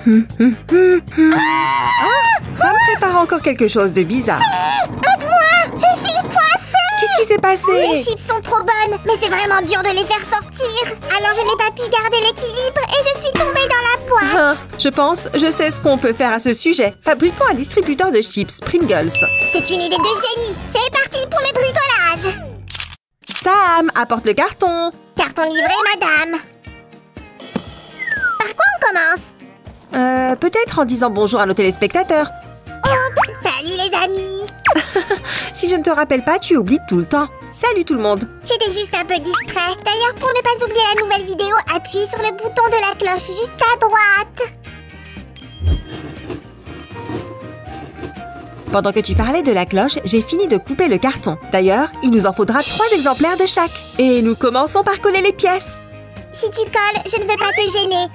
Sam prépare encore quelque chose de bizarre. Aide-moi! Je suis coincée! Qu'est-ce qui s'est passé? Les chips sont trop bonnes, mais c'est vraiment dur de les faire sortir. Alors je n'ai pas pu garder l'équilibre et je suis tombée dans la boîte. Je sais ce qu'on peut faire à ce sujet. Fabriquons un distributeur de chips Pringles. C'est une idée de génie. C'est parti pour le bricolage. Sam, apporte le carton. Carton livré, madame. Par quoi on commence? Peut-être en disant bonjour à nos téléspectateurs. Oups! Salut les amis! Si je ne te rappelle pas, tu oublies tout le temps. Salut tout le monde. J'étais juste un peu distrait. D'ailleurs, pour ne pas oublier la nouvelle vidéo, appuyez sur le bouton de la cloche juste à droite. Pendant que tu parlais de la cloche, j'ai fini de couper le carton. D'ailleurs, il nous en faudra 3 exemplaires de chaque. Et nous commençons par coller les pièces. Si tu colles, je ne veux pas te gêner.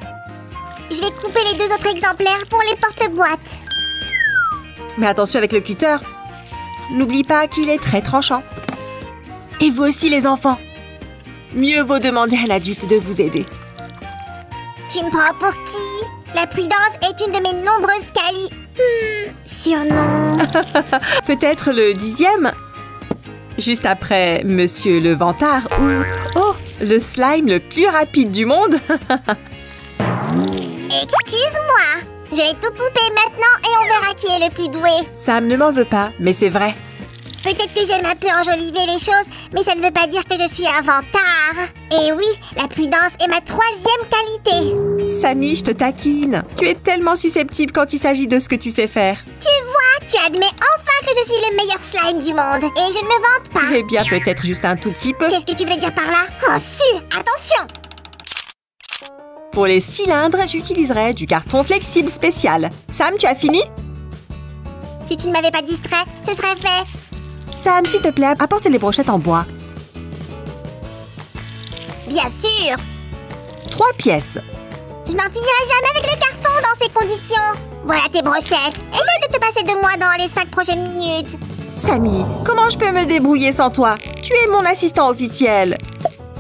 Je vais couper les 2 autres exemplaires pour les porte-boîtes. Mais attention avec le cutter. N'oublie pas qu'il est très tranchant. Et vous aussi les enfants. Mieux vaut demander à l'adulte de vous aider. Tu me prends pour qui? La prudence est une de mes nombreuses surnom. Peut-être le 10e? Juste après Monsieur le Vantard ou... Oh, le slime le plus rapide du monde. Excuse-moi. Je vais tout couper maintenant et on verra qui est le plus doué. Sam ne m'en veut pas, mais c'est vrai. Peut-être que j'aime un peu enjoliver les choses, mais ça ne veut pas dire que je suis un vantard. Et oui, la prudence est ma 3e qualité. Sammy, je te taquine. Tu es tellement susceptible quand il s'agit de ce que tu sais faire. Tu vois, tu admets enfin que je suis le meilleur slime du monde. Et je ne me vante pas. Eh bien, peut-être juste un tout petit peu. Qu'est-ce que tu veux dire par là? Oh, sûr! Attention! Pour les cylindres, j'utiliserai du carton flexible spécial. Sam, tu as fini? Si tu ne m'avais pas distrait, ce serait fait. Sam, s'il te plaît, apporte les brochettes en bois. Bien sûr! 3 pièces. Je n'en finirai jamais avec le carton dans ces conditions. Voilà tes brochettes. Essaye de te passer de moi dans les 5 prochaines minutes. Sammy, comment je peux me débrouiller sans toi? Tu es mon assistant officiel.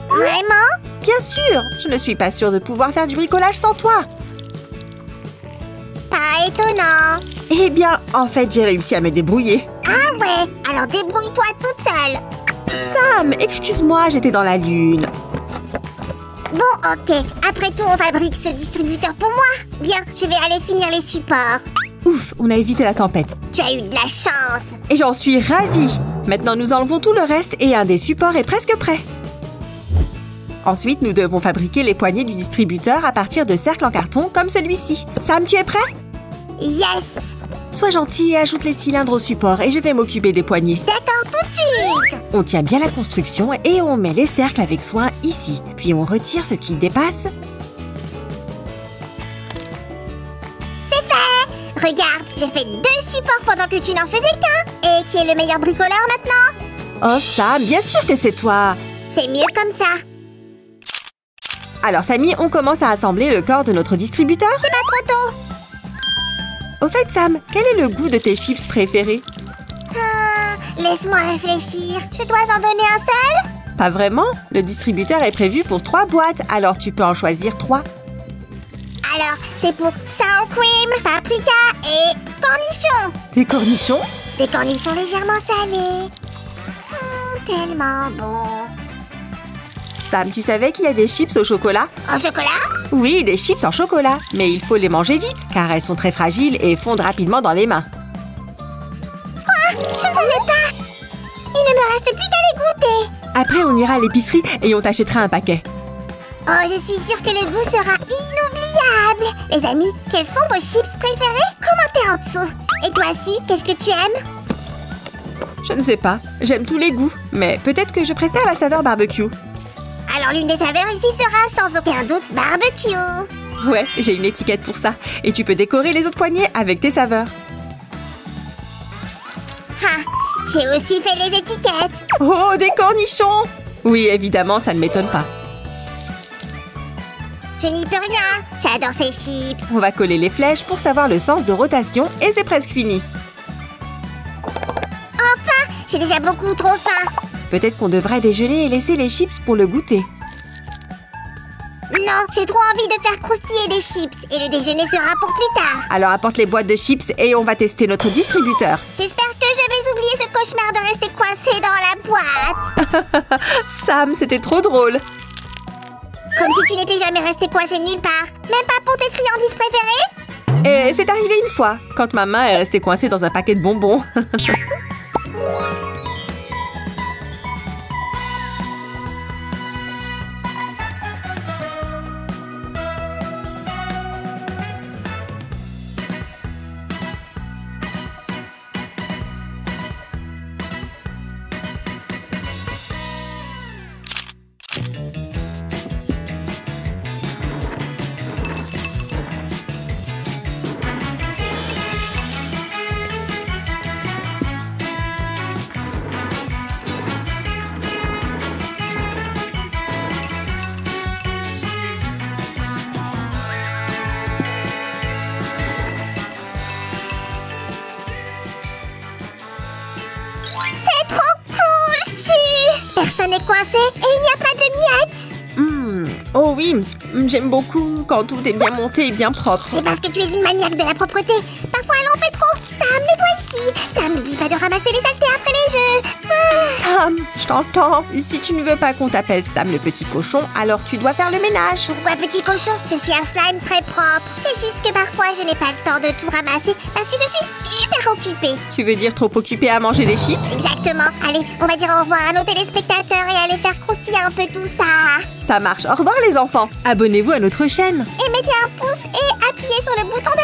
Vraiment? Bien sûr, je ne suis pas sûre de pouvoir faire du bricolage sans toi. Pas étonnant. Eh bien, en fait, j'ai réussi à me débrouiller. Ah ouais? Alors débrouille-toi toute seule. Sam, excuse-moi, j'étais dans la lune. Bon, ok. Après tout, on fabrique ce distributeur pour moi. Bien, je vais aller finir les supports. Ouf, on a évité la tempête. Tu as eu de la chance. Et j'en suis ravie. Maintenant, nous enlevons tout le reste et un des supports est presque prêt. Ensuite, nous devons fabriquer les poignées du distributeur à partir de cercles en carton comme celui-ci. Sam, tu es prêt? Yes! Sois gentil et ajoute les cylindres au support et je vais m'occuper des poignées. D'accord, tout de suite! On tient bien la construction et on met les cercles avec soin ici. Puis on retire ce qui dépasse. C'est fait! Regarde, j'ai fait 2 supports pendant que tu n'en faisais qu'un. Et qui est le meilleur bricoleur maintenant? Oh Sam, bien sûr que c'est toi! C'est mieux comme ça. Alors Sammy, on commence à assembler le corps de notre distributeur. C'est pas trop tôt. Au fait Sam, quel est le goût de tes chips préférés? Laisse-moi réfléchir. Je dois en donner un seul? Pas vraiment. Le distributeur est prévu pour 3 boîtes, alors tu peux en choisir 3. Alors, c'est pour sour cream, paprika et cornichons. Des cornichons? Des cornichons légèrement salés. Tellement bon. Sam, tu savais qu'il y a des chips au chocolat? En chocolat? Oui, des chips en chocolat. Mais il faut les manger vite, car elles sont très fragiles et fondent rapidement dans les mains. Quoi? Je ne savais pas. Il ne me reste plus qu'à les goûter. Après, on ira à l'épicerie et on t'achètera un paquet. Oh, je suis sûre que le goût sera inoubliable. Les amis, quels sont vos chips préférés? Commentez en dessous. Et toi, Su, qu'est-ce que tu aimes? Je ne sais pas. J'aime tous les goûts. Mais peut-être que je préfère la saveur barbecue. Alors l'une des saveurs ici sera sans aucun doute barbecue. Ouais, j'ai une étiquette pour ça. Et tu peux décorer les autres poignées avec tes saveurs. Ah, j'ai aussi fait les étiquettes. Oh, des cornichons! Oui, évidemment, ça ne m'étonne pas. Je n'y peux rien. J'adore ces chips. On va coller les flèches pour savoir le sens de rotation et c'est presque fini. Enfin, j'ai déjà beaucoup trop faim. Peut-être qu'on devrait dégeler et laisser les chips pour le goûter. Non, non, j'ai trop envie de faire croustiller des chips et le déjeuner sera pour plus tard. Alors apporte les boîtes de chips et on va tester notre distributeur. J'espère que je vais oublier ce cauchemar de rester coincé dans la boîte. Sam, c'était trop drôle. Comme si tu n'étais jamais resté coincé nulle part. Même pas pour tes friandises préférées? Et c'est arrivé une fois, quand ma main est restée coincée dans un paquet de bonbons. C'est trop cool, Su! Personne n'est coincé et il n'y a pas de miettes. Oh oui, j'aime beaucoup quand tout est bien monté et bien propre. C'est parce que tu es une maniaque de la propreté. Parfois, elle en fait trop. Sam, nettoie ici. Sam, n'oublie pas de ramasser les saletés après les jeux. Sam, je t'entends. Si tu ne veux pas qu'on t'appelle Sam le petit cochon, alors tu dois faire le ménage. Pourquoi petit cochon? Je suis un slime très propre. C'est juste que parfois, je n'ai pas le temps de tout ramasser parce que je suis super occupée. Tu veux dire trop occupé à manger des chips? Exactement. Allez, on va dire au revoir à nos téléspectateurs et aller faire croustiller un peu tout ça. Ça marche. Au revoir les enfants. Abonnez-vous à notre chaîne. Et mettez un pouce et appuyez sur le bouton de